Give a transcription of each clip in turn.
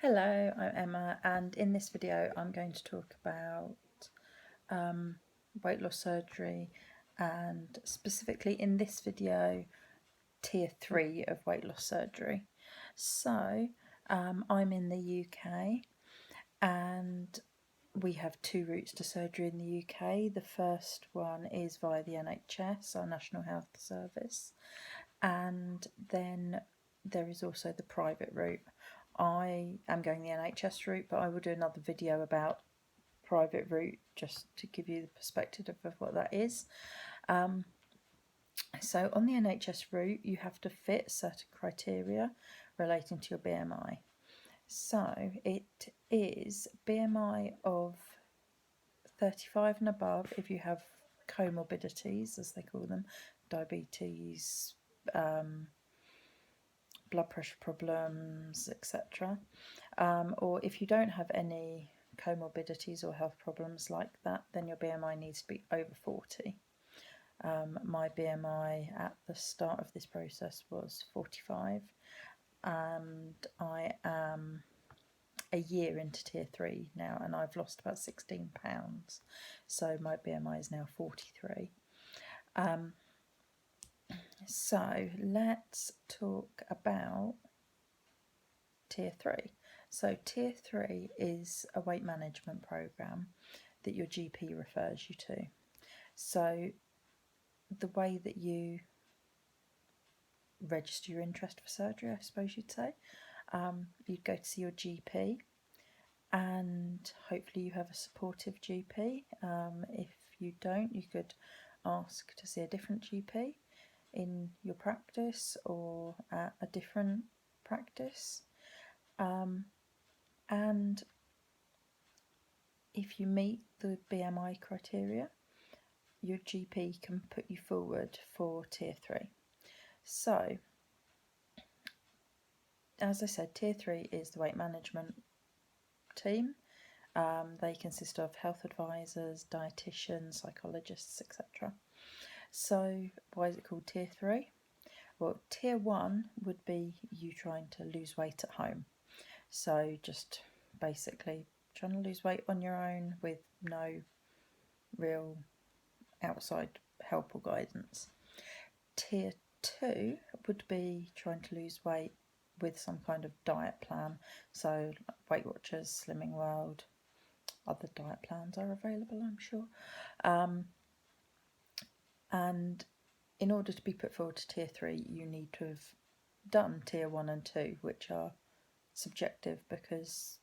Hello, I'm Emma, and in this video I'm going to talk about weight loss surgery, and specifically in this video tier 3 of weight loss surgery. So I'm in the UK and we have two routes to surgery in the UK. The first one is via the NHS, our National Health Service, and then there is also the private route. I am going the NHS route, but I will do another video about private route just to give you the perspective of what that is. So on the NHS route, you have to fit certain criteria relating to your BMI. So it is BMI of 35 and above if you have comorbidities, as they call them, diabetes, blood pressure problems, etc. Or if you don't have any comorbidities or health problems like that, then your BMI needs to be over 40. My BMI at the start of this process was 45, and I am a year into tier 3 now, and I've lost about 16 pounds, so my BMI is now 43. So let's talk about tier 3. So tier 3 is a weight management program that your GP refers you to. So the way that you register your interest for surgery, I suppose you'd say, you'd go to see your GP, and hopefully you have a supportive GP. If you don't, you could ask to see a different GP in your practice or at a different practice. And if you meet the BMI criteria, your GP can put you forward for tier 3. So, as I said, tier 3 is the weight management team. They consist of health advisors, dietitians, psychologists, etc. So, why is it called tier 3? Well, tier 1 would be you trying to lose weight at home. So, just basically trying to lose weight on your own with no real outside help or guidance. Tier 2 would be trying to lose weight with some kind of diet plan. So Weight Watchers, Slimming World, other diet plans are available, I'm sure. And in order to be put forward to tier 3, you need to have done tier 1 and 2, which are subjective because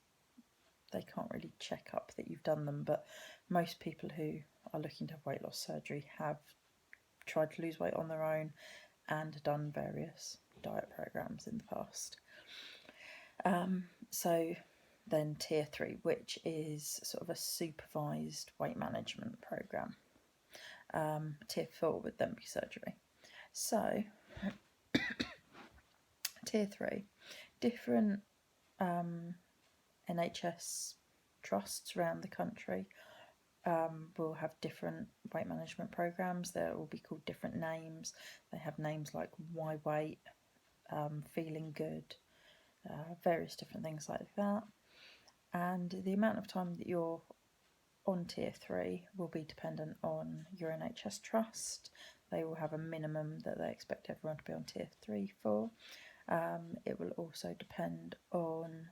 they can't really check up that you've done them. But most people who are looking to have weight loss surgery have tried to lose weight on their own and done various diet programs in the past. So then tier 3, which is sort of a supervised weight management program. Tier 4 would then be surgery. So tier 3, different NHS trusts around the country will have different weight management programs. They will be called different names. They have names like Why Weight, Feeling Good, various different things like that. And the amount of time that you're on tier 3 will be dependent on your NHS trust. They will have a minimum that they expect everyone to be on tier 3 for. It will also depend on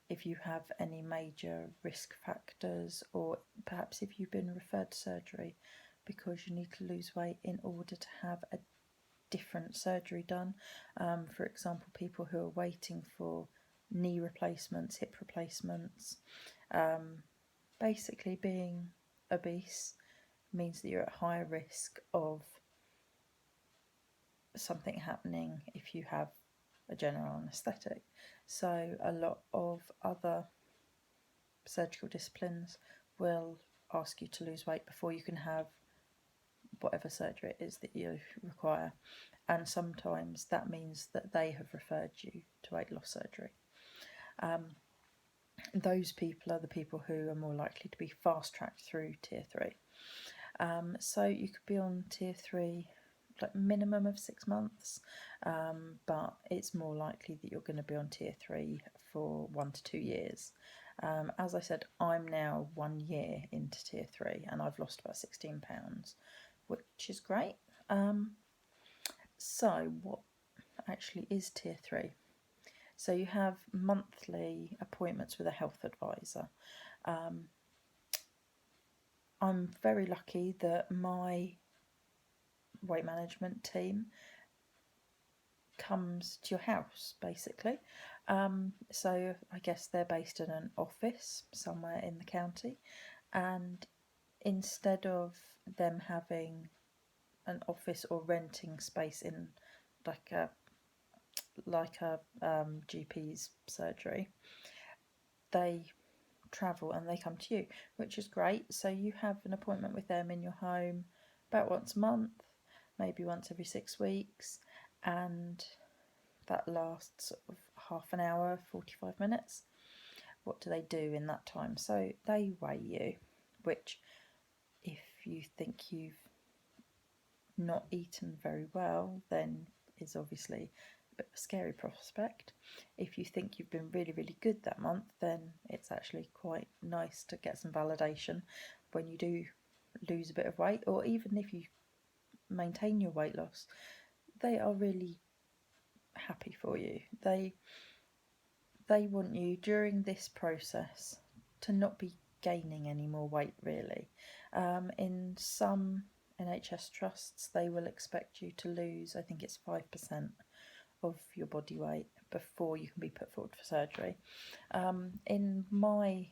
if you have any major risk factors, or perhaps if you've been referred to surgery because you need to lose weight in order to have a different surgery done. For example, people who are waiting for knee replacements, hip replacements. Basically, being obese means that you're at higher risk of something happening if you have a general anaesthetic. So a lot of other surgical disciplines will ask you to lose weight before you can have whatever surgery it is that you require, and sometimes that means that they have referred you to weight loss surgery. Those people are the people who are more likely to be fast tracked through tier 3. So you could be on tier 3 like minimum of 6 months, but it's more likely that you're going to be on tier 3 for 1 to 2 years. As I said, I'm now 1 year into tier 3 and I've lost about £16, which is great. So what actually is tier 3? So you have monthly appointments with a health advisor. I'm very lucky that my weight management team comes to your house, basically. So I guess they're based in an office somewhere in the county, and instead of them having an office or renting space in like a GP's surgery, they travel and they come to you, which is great. So you have an appointment with them in your home about once a month, maybe once every 6 weeks, and that lasts sort of half an hour, 45 minutes. What do they do in that time? So they weigh you, which, if you think you've not eaten very well, then is obviously a bit of a scary prospect. If you think you've been really, really good that month, then it's actually quite nice to get some validation when you do lose a bit of weight, or even if you maintain your weight loss. They are really happy for you. They want you during this process to not be gaining any more weight, really. In some NHS trusts, they will expect you to lose, I think it's 5% of your body weight before you can be put forward for surgery. In my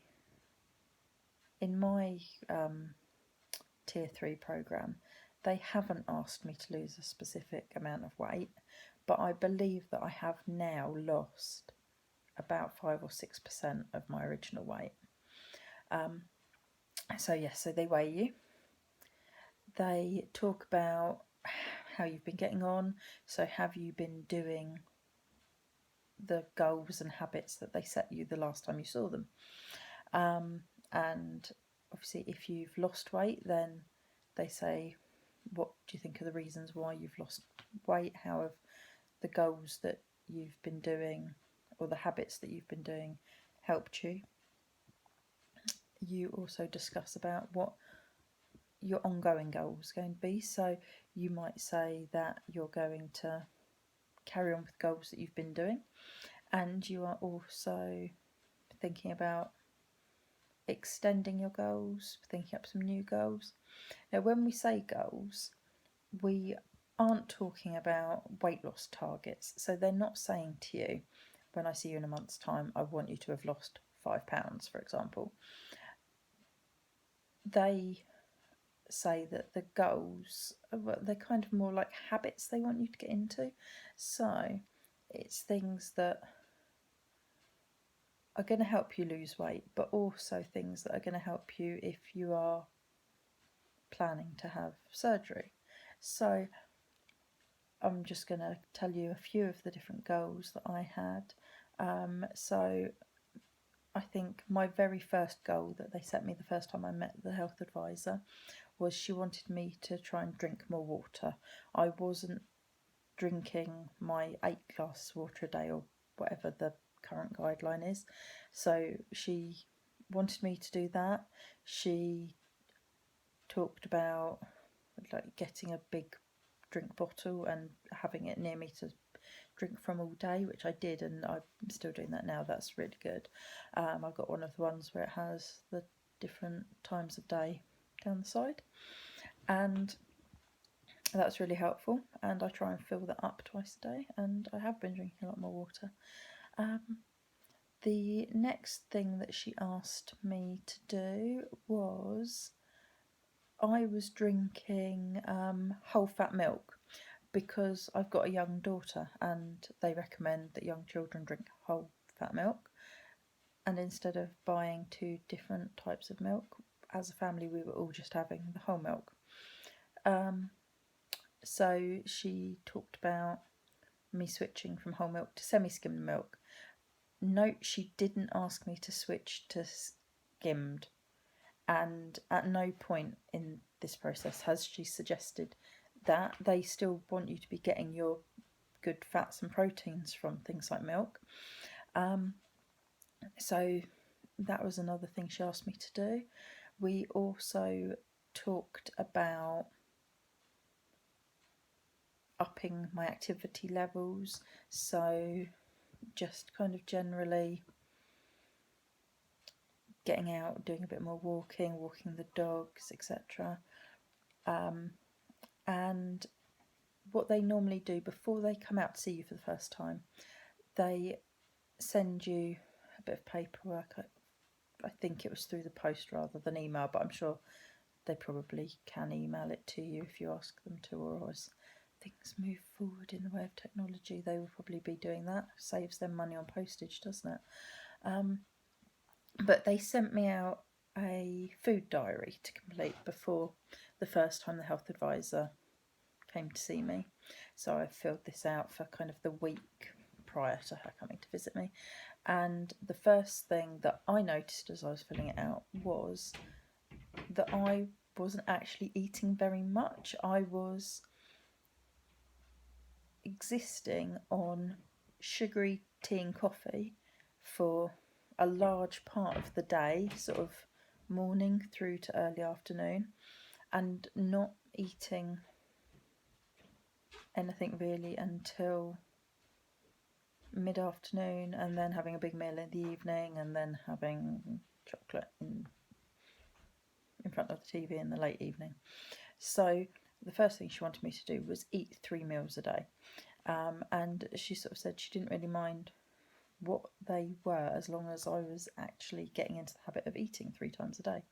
tier 3 program, they haven't asked me to lose a specific amount of weight, but I believe that I have now lost about 5 or 6% of my original weight. So they weigh you. They talk about how you've been getting on. So have you been doing the goals and habits that they set you the last time you saw them? And obviously, if you've lost weight, then they say, what do you think are the reasons why you've lost weight? How have the goals that you've been doing or the habits that you've been doing helped you? You also discuss about what your ongoing goals are going to be. So you might say that you're going to carry on with goals that you've been doing, and you are also thinking about extending your goals, thinking up some new goals. Now, when we say goals, we aren't talking about weight loss targets. So they're not saying to you, when I see you in a month's time, I want you to have lost £5, for example. They say that the goals, they're kind of more like habits they want you to get into. So it's things that are going to help you lose weight, but also things that are going to help you if you are planning to have surgery. So I'm just going to tell you a few of the different goals that I had. So I think my very first goal that they set me the first time I met the health advisor was she wanted me to try and drink more water. I wasn't drinking my 8 glasses of water a day or whatever the current guideline is. So she wanted me to do that. She talked about like getting a big drink bottle and having it near me to drink from all day, which I did, and I'm still doing that now. That's really good. I've got one of the ones where it has the different times of day down the side, and that's really helpful, and I try and fill that up twice a day, and I have been drinking a lot more water. The next thing that she asked me to do was I was drinking whole fat milk because I've got a young daughter and they recommend that young children drink whole fat milk. And instead of buying 2 different types of milk, as a family we were all just having the whole milk. So she talked about me switching from whole milk to semi-skimmed milk. Note, she didn't ask me to switch to skimmed, and at no point in this process has she suggested that, they still want you to be getting your good fats and proteins from things like milk. So that was another thing she asked me to do. We also talked about upping my activity levels, so just kind of generally getting out, doing a bit more walking the dogs, etc. And what they normally do before they come out to see you for the first time, they send you a bit of paperwork. I think it was through the post rather than email, but I'm sure they probably can email it to you if you ask them to, or as things move forward in the way of technology, they will probably be doing that. Saves them money on postage, doesn't it? But they sent me out a food diary to complete before the first time the health advisor came to see me. So I filled this out for kind of the week prior to her coming to visit me. And the first thing that I noticed as I was filling it out was that I wasn't actually eating very much. I was existing on sugary tea and coffee for a large part of the day, sort of morning through to early afternoon, and not eating anything really until mid-afternoon, and then having a big meal in the evening, and then having chocolate in front of the TV in the late evening. So the first thing she wanted me to do was eat 3 meals a day. And she sort of said she didn't really mind what they were as long as I was actually getting into the habit of eating 3 times a day.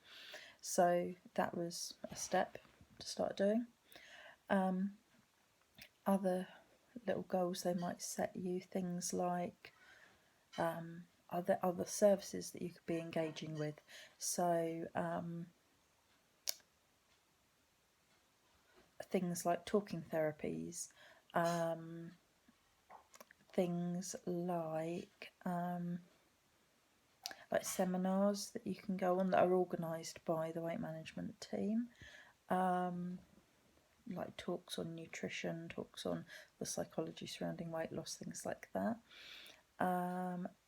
So that was a step to start doing. Other little goals they might set you, things like other services that you could be engaging with. So things like talking therapies, things like seminars that you can go on that are organised by the weight management team, like talks on nutrition, talks on the psychology surrounding weight loss, things like that.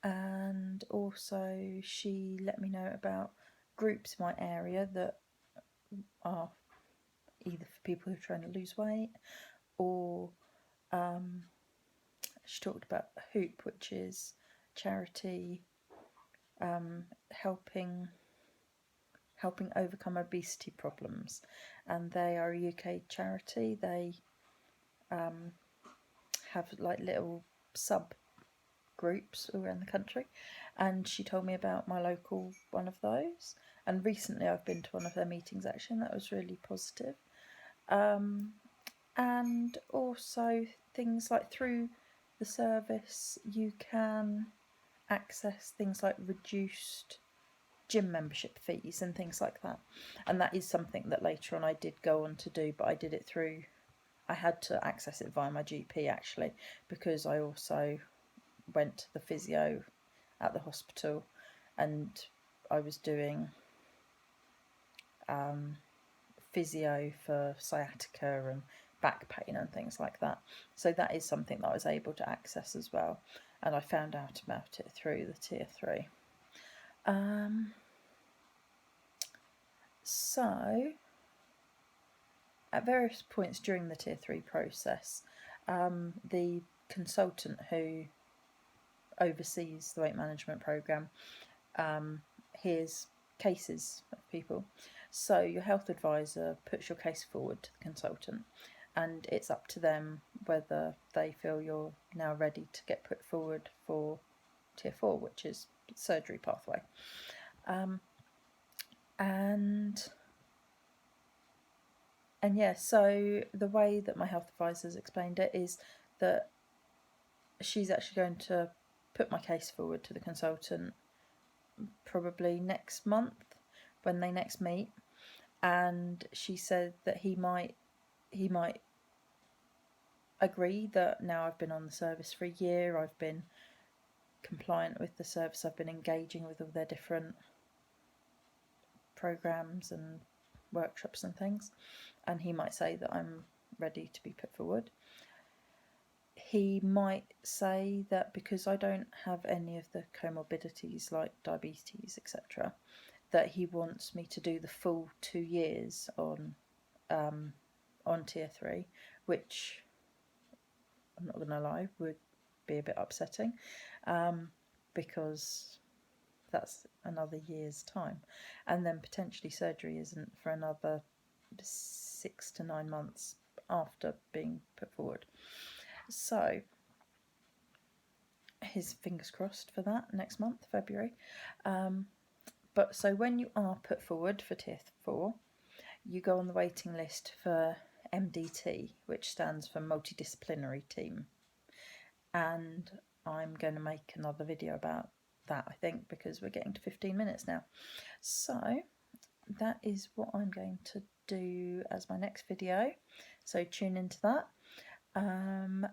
And also she let me know about groups in my area that are either for people who are trying to lose weight, or she talked about Hoop, which is charity helping overcome obesity problems, and they are a UK charity. They have like little sub groups around the country, and she told me about my local one of those, and recently I've been to one of their meetings actually, and that was really positive. And also things like through the service you can access things like reduced gym membership fees and things like that, and that is something that later on I did go on to do, but I had to access it via my GP actually, because I also went to the physio at the hospital, and I was doing physio for sciatica and back pain and things like that. So that is something that I was able to access as well, and I found out about it through the tier 3. So at various points during the tier 3 process, the consultant who oversees the weight management program hears cases of people. So your health advisor puts your case forward to the consultant, and it's up to them whether they feel you're now ready to get put forward for tier 4, which is surgery pathway. And yeah, so the way that my health advisor's explained it is that she's actually going to put my case forward to the consultant probably next month when they next meet, and she said that he might agree that now I've been on the service for a year, I've been compliant with the service, I've been engaging with all their different programs and workshops and things, and he might say that I'm ready to be put forward. He might say that because I don't have any of the comorbidities like diabetes, etc., that he wants me to do the full 2 years on tier 3, which I'm not going to lie would be a bit upsetting, because that's another year's time, and then potentially surgery isn't for another 6 to 9 months after being put forward. So his fingers crossed for that next month, February. But so when you are put forward for tier 4, you go on the waiting list for MDT, which stands for multidisciplinary team, and I'm going to make another video about that, I think, because we're getting to 15 minutes now. So that is what I'm going to do as my next video, so tune into that. And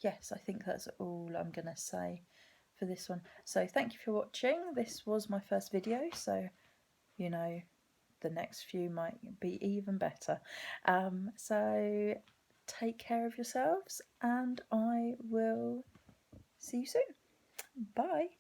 yes, I think that's all I'm going to say for this one. So thank you for watching. This was my first video, so you know the next few might be even better. So take care of yourselves, and I will see you soon. Bye.